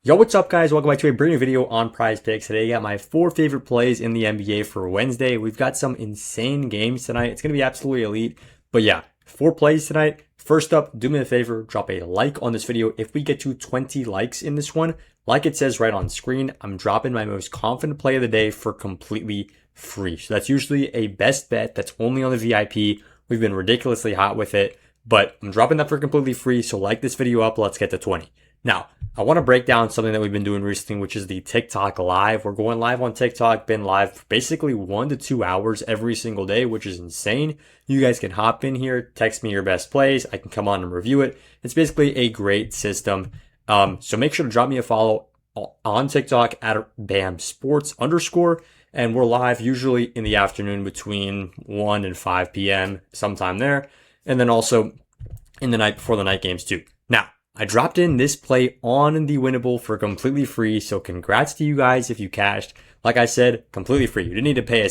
Yo, what's up, guys? Welcome back to a brand new video on Prizepicks. Today, I got my 4 favorite plays in the NBA for Wednesday. We've got some insane games tonight. It's going to be absolutely elite. But yeah, 4 plays tonight. First up, do me a favor, drop a like on this video. If we get to 20 likes in this one, like it says right on screen, I'm dropping my most confident play of the day for completely free. So that's usually a best bet that's only on the VIP. We've been ridiculously hot with it, but I'm dropping that for completely free. So like this video up. Let's get to 20. Now, I want to break down something that we've been doing recently, which is the TikTok live. We're going live on TikTok, been live for basically 1 to 2 hours every single day, which is insane. You guys can hop in here, text me your best plays. I can come on and review it. It's basically a great system. So make sure to drop me a follow on TikTok at @BAMSports_. And we're live usually in the afternoon between 1 and 5 p.m. sometime there. And then also in the night before the night games too. Now, I dropped in this play on the winnable for completely free. So congrats to you guys if you cashed. Like I said, completely free. You did not need to pay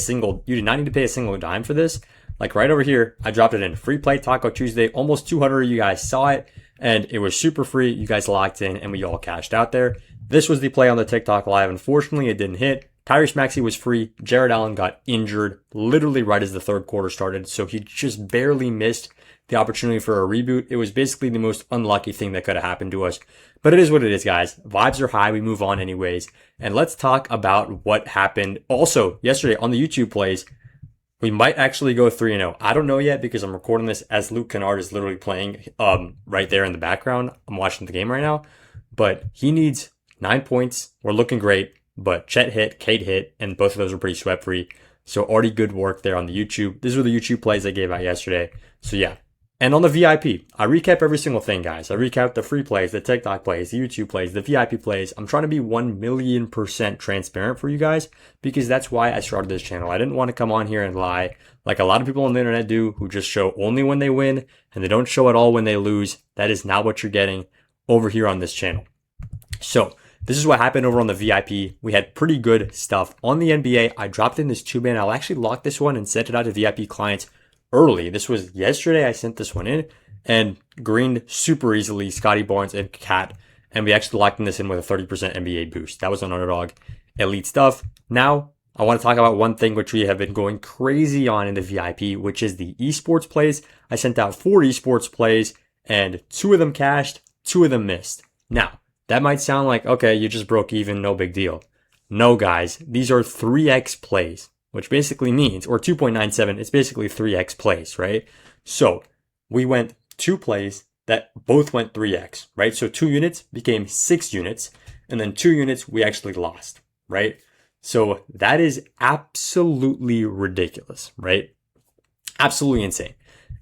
a single dime for this. Like right over here, I dropped it in. Free play Taco Tuesday. Almost 200 of you guys saw it. And it was super free. You guys locked in and we all cashed out there. This was the play on the TikTok live. Unfortunately, it didn't hit. Tyrese Maxey was free. Jared Allen got injured literally right as the third quarter started. So he just barely missed the opportunity for a reboot. It was basically the most unlucky thing that could have happened to us. But it is what it is, guys. Vibes are high. We move on anyways. And let's talk about what happened also yesterday on the YouTube plays. We might actually go 3-0. I don't know yet because I'm recording this as Luke Kennard is literally playing right there in the background. I'm watching the game right now. But he needs 9 points. We're looking great. But Chet hit, Kate hit, and both of those were pretty sweat-free. So already good work there on the YouTube. These were the YouTube plays I gave out yesterday. So yeah. And on the VIP, I recap every single thing, guys. I recap the free plays, the TikTok plays, the YouTube plays, the VIP plays. I'm trying to be 1,000,000% transparent for you guys because that's why I started this channel. I didn't want to come on here and lie like a lot of people on the internet do who just show only when they win and they don't show at all when they lose. That is not what you're getting over here on this channel. So this is what happened over on the VIP. We had pretty good stuff. On the NBA, I dropped in this 2-man. I'll actually lock this one and send it out to VIP clients early. This was yesterday. I sent this one in and greened super easily Scotty Barnes and Cat. And we actually locked in this in with a 30% NBA boost. That was on Underdog. Elite stuff. Now, I want to talk about one thing which we have been going crazy on in the VIP, which is the esports plays. I sent out 4 esports plays and 2 of them cashed, 2 of them missed. Now, that might sound like, okay, you just broke even, no big deal. No, guys, these are 3x plays, which basically means, or 2.97, it's basically 3x plays, right? So we went 2 plays that both went 3x, right? So 2 units became 6 units, and then 2 units we actually lost, right? So that is absolutely ridiculous, right? Absolutely insane.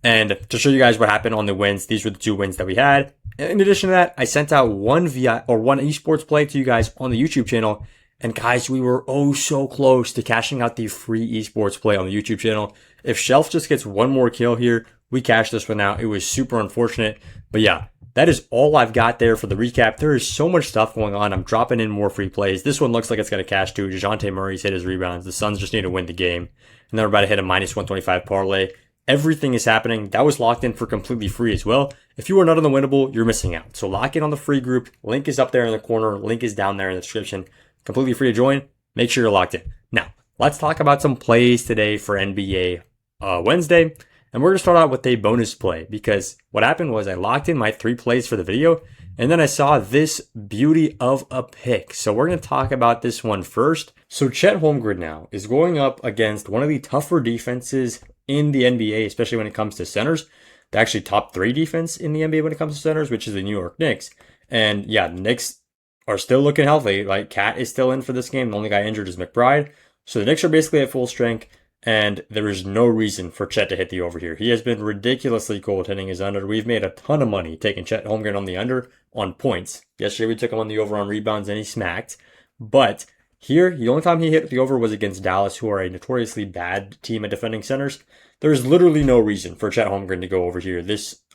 And to show you guys what happened on the wins, these were the 2 wins that we had. In addition to that, I sent out one esports play to you guys on the YouTube channel. And guys, we were oh so close to cashing out the free esports play on the YouTube channel. If Shelf just gets one more kill here, we cashed this one out. It was super unfortunate. But yeah, that is all I've got there for the recap. There is so much stuff going on. I'm dropping in more free plays. This one looks like it's going to cash too. DeJounte Murray's hit his rebounds. The Suns just need to win the game. And then we're about to hit a minus 125 parlay. Everything is happening. That was locked in for completely free as well. If you are not on the winnable, you're missing out. So lock in on the free group. Link is up there in the corner. Link is down there in the description. Completely free to join. Make sure you're locked in. Now, let's talk about some plays today for NBA Wednesday. And we're going to start out with a bonus play because what happened was I locked in my 3 plays for the video and then I saw this beauty of a pick. So we're going to talk about this one first. So Chet Holmgren now is going up against one of the tougher defenses in the NBA, especially when it comes to centers. They're actually top 3 defense in the NBA when it comes to centers, which is the New York Knicks. And yeah, the Knicks are still looking healthy. Like Cat is still in for this game. The only guy injured is McBride. So the Knicks are basically at full strength. And there is no reason for Chet to hit the over here. He has been ridiculously cold hitting his under. We've made a ton of money taking Chet Holmgren on the under on points. Yesterday we took him on the over on rebounds and he smacked. But here, the only time he hit the over was against Dallas, who are a notoriously bad team at defending centers. There is literally no reason for Chet Holmgren to go over here.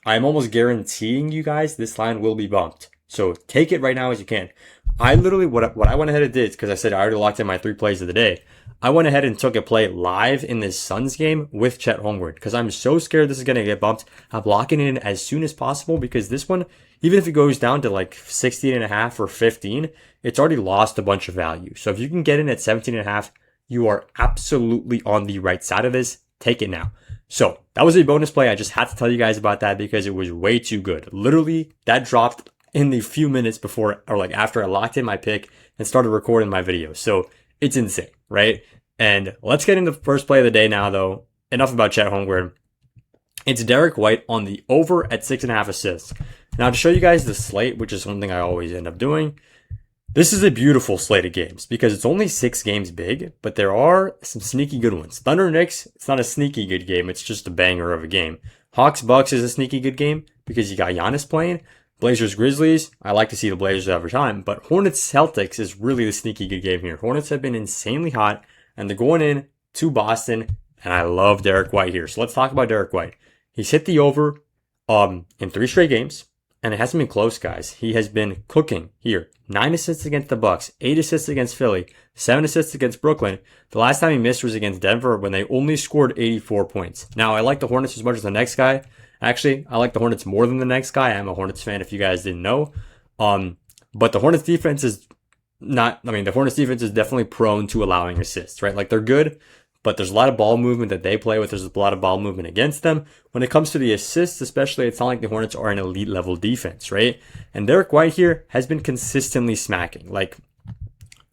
I'm almost guaranteeing you guys this line will be bumped. So take it right now as you can. I literally, what I went ahead and did, because I said I already locked in my 3 plays of the day, I went ahead and took a play live in this Suns game with Chet Holmgren, because I'm so scared this is going to get bumped. I'm locking it in as soon as possible, because this one, even if it goes down to like 16.5 or 15, it's already lost a bunch of value. So if you can get in at 17.5, you are absolutely on the right side of this. Take it now. So that was a bonus play. I just had to tell you guys about that because it was way too good. Literally, that dropped in the few minutes before, or like after I locked in my pick and started recording my video. So it's insane, right? And let's get into the first play of the day now, though. Enough about Chet Holmgren. It's Derek White on the over at 6.5 assists. Now, to show you guys the slate, which is something I always end up doing, this is a beautiful slate of games because it's only 6 games big, but there are some sneaky good ones. Thunder Knicks, it's not a sneaky good game. It's just a banger of a game. Hawks Bucks is a sneaky good game because you got Giannis playing. Blazers Grizzlies, I like to see the Blazers every time, but Hornets Celtics is really the sneaky good game here. Hornets have been insanely hot, and they're going in to Boston, and I love Derek White here. So let's talk about Derek White. He's hit the over in 3 straight games. And it hasn't been close, guys. He has been cooking here. 9 assists against the Bucks, 8 assists against Philly, 7 assists against Brooklyn. The last time he missed was against Denver when they only scored 84 points. Now, I like the Hornets as much as the next guy. Actually, I like the Hornets more than the next guy. I'm a Hornets fan if you guys didn't know. But the Hornets defense is the Hornets defense is definitely prone to allowing assists, right? Like, they're good, but there's a lot of ball movement that they play with. There's a lot of ball movement against them. When it comes to the assists, especially, it's not like the Hornets are an elite level defense, right? And Derek White here has been consistently smacking. Like,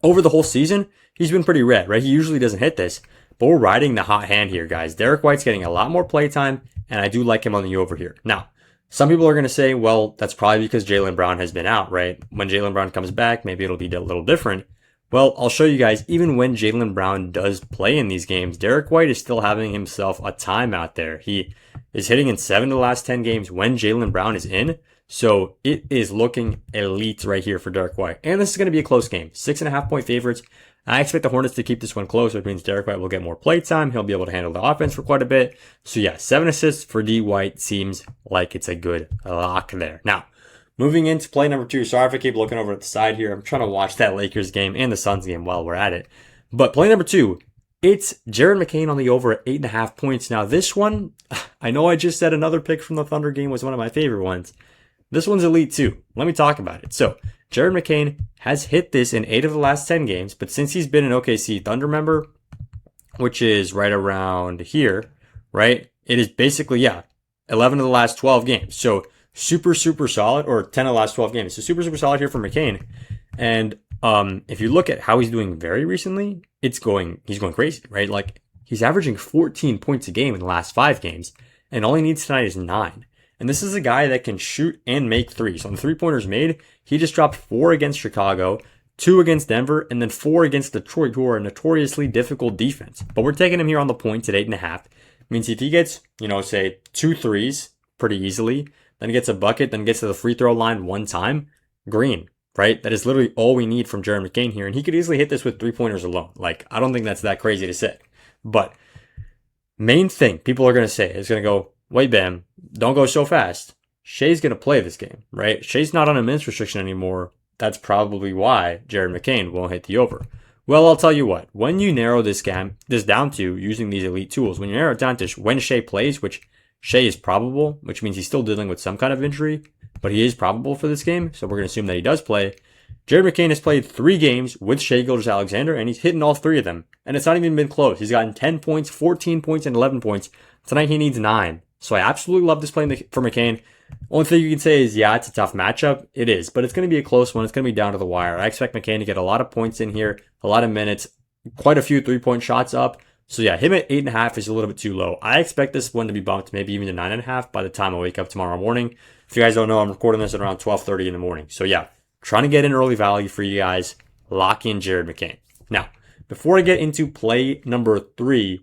over the whole season, he's been pretty red, right? He usually doesn't hit this, but we're riding the hot hand here, guys. Derek White's getting a lot more play time, and I do like him on the over here. Now, some people are going to say, well, that's probably because Jaylen Brown has been out, right? When Jaylen Brown comes back, maybe it'll be a little different. Well, I'll show you guys, even when Jaylen Brown does play in these games, Derek White is still having himself a time out there. He is hitting in 7 of the last 10 games when Jaylen Brown is in. So it is looking elite right here for Derek White. And this is going to be a close game. 6.5 point favorites. I expect the Hornets to keep this one close, which means Derek White will get more play time. He'll be able to handle the offense for quite a bit. So yeah, 7 assists for D White seems like it's a good lock there. Now, moving into play number 2. Sorry if I keep looking over at the side here. I'm trying to watch that Lakers game and the Suns game while we're at it. But play number 2, it's Jared McCain on the over at 8.5 points. Now this one, I know I just said another pick from the Thunder game was one of my favorite ones. This one's elite too. Let me talk about it. So Jared McCain has hit this in 8 of the last 10 games, but since he's been an OKC Thunder member, which is right around here, right? It is basically, 11 of the last 12 games. So super solid, or 10 of the last 12 games. So super solid here for McCain. And if you look at how he's doing very recently, he's going crazy, right? Like, he's averaging 14 points a game in the last 5 games, and all he needs tonight is 9. And this is a guy that can shoot and make threes. On the 3-pointers made, he just dropped 4 against Chicago, 2 against Denver, and then 4 against Detroit, who are a notoriously difficult defense. But we're taking him here on the points at 8.5. Means if he gets, say 2 threes pretty easily, then gets a bucket, then gets to the free throw line 1 time, green, right? That is literally all we need from Jared McCain here. And he could easily hit this with 3-pointers alone. Like, I don't think that's that crazy to say. But main thing people are going to say is going to go, wait, Bam, don't go so fast. Shai's going to play this game, right? Shai's not on a minutes restriction anymore. That's probably why Jared McCain won't hit the over. Well, I'll tell you what. When you narrow this down to using these elite tools, when you narrow it down to when Shai plays, which Shai is probable, which means he's still dealing with some kind of injury, but he is probable for this game, so we're going to assume that he does play. Jared McCain has played 3 games with Shai Gilgeous-Alexander, and he's hitting all 3 of them. And it's not even been close. He's gotten 10 points, 14 points, and 11 points. Tonight he needs 9. So I absolutely love this play for McCain. Only thing you can say is, it's a tough matchup. It is, but it's going to be a close one. It's going to be down to the wire. I expect McCain to get a lot of points in here, a lot of minutes, quite a few 3-point shots up. So him at 8.5 is a little bit too low. I expect this one to be bumped maybe even to 9.5 by the time I wake up tomorrow morning. If you guys don't know, I'm recording this at around 12:30 in the morning. So trying to get in early value for you guys. Lock in Jared McCain. Now, before I get into play number 3,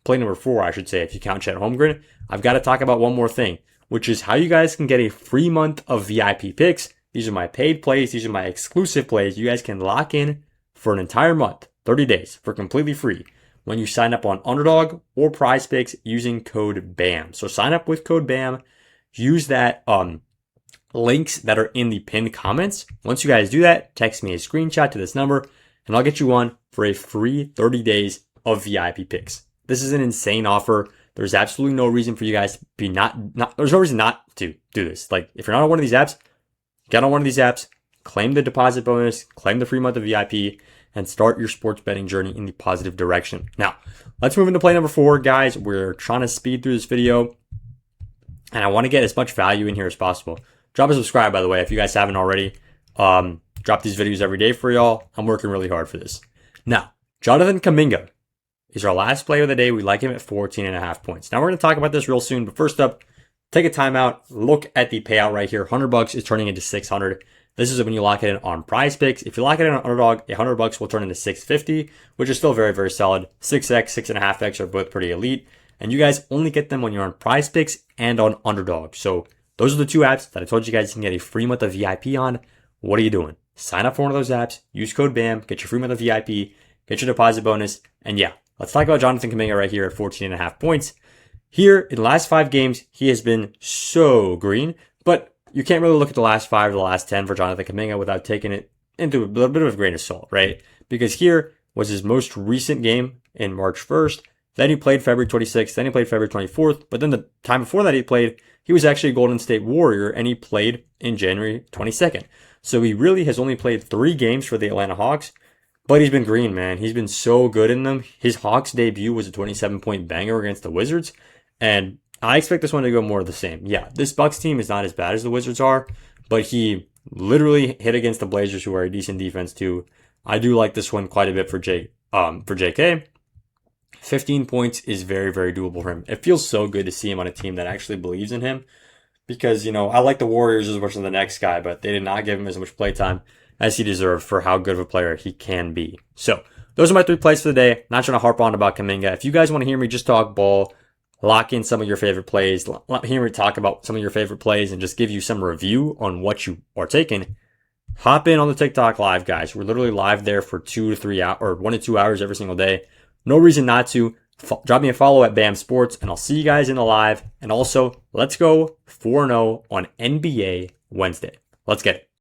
play number 4, I should say, if you count Chet Holmgren, I've got to talk about one more thing, which is how you guys can get a free month of VIP picks. These are my paid plays. These are my exclusive plays. You guys can lock in for an entire month, 30 days, for completely free when you sign up on Underdog or Prizepicks using code BAM. So sign up with code BAM. Use that links that are in the pinned comments. Once you guys do that, text me a screenshot to this number and I'll get you on for a free 30 days of VIP picks. This is an insane offer. There's absolutely no reason for you guys to be there's no reason not to do this. Like, if you're not on one of these apps, get on one of these apps, claim the deposit bonus, claim the free month of VIP, and start your sports betting journey in the positive direction. Now, let's move into play number 4, guys. We're trying to speed through this video, and I want to get as much value in here as possible. Drop a subscribe, by the way, if you guys haven't already. Drop these videos every day for y'all. I'm working really hard for this. Now, Jonathan Kuminga is our last play of the day. We like him at 14.5 points. Now, we're going to talk about this real soon, but first up, take a timeout. Look at the payout right here. $100 is turning into $600. This is when you lock it in on Prizepicks. If you lock it in on Underdog, $100 will turn into $650, which is still very, very solid. 6x, 6.5x are both pretty elite. And you guys only get them when you're on Prizepicks and on Underdog. So those are the 2 apps that I told you guys you can get a free month of VIP on. What are you doing? Sign up for one of those apps, use code BAM, get your free month of VIP, get your deposit bonus, and yeah, let's talk about Jonathan Kuminga right here at 14.5 points. Here, in the last 5 games, he has been so green, but you can't really look at the last 5 or the last 10 for Jonathan Kuminga without taking it into a little bit of a grain of salt, right? Because here was his most recent game in March 1st, then he played February 26th, then he played February 24th, but then the time before that he was actually a Golden State Warrior, and he played in January 22nd. So he really has only played 3 games for the Atlanta Hawks, but he's been green, man. He's been so good in them. His Hawks debut was a 27-point banger against the Wizards, and I expect this one to go more of the same. Yeah, this Bucks team is not as bad as the Wizards are, but he literally hit against the Blazers, who are a decent defense too. I do like this one quite a bit for JK. 15 points is very, very doable for him. It feels so good to see him on a team that actually believes in him. Because, I like the Warriors as much as the next guy, but they did not give him as much playtime as he deserved for how good of a player he can be. So, those are my 3 plays for the day. Not trying to harp on about Kuminga. If you guys want to hear me just talk ball, lock in some of your favorite plays, hear me talk about some of your favorite plays, and just give you some review on what you are taking, hop in on the TikTok live, guys. We're literally live there for 2 to 3 hours, or 1 to 2 hours every single day. No reason not to. Drop me a follow at BAM Sports, and I'll see you guys in the live. And also, let's go 4-0 on NBA Wednesday. Let's get it.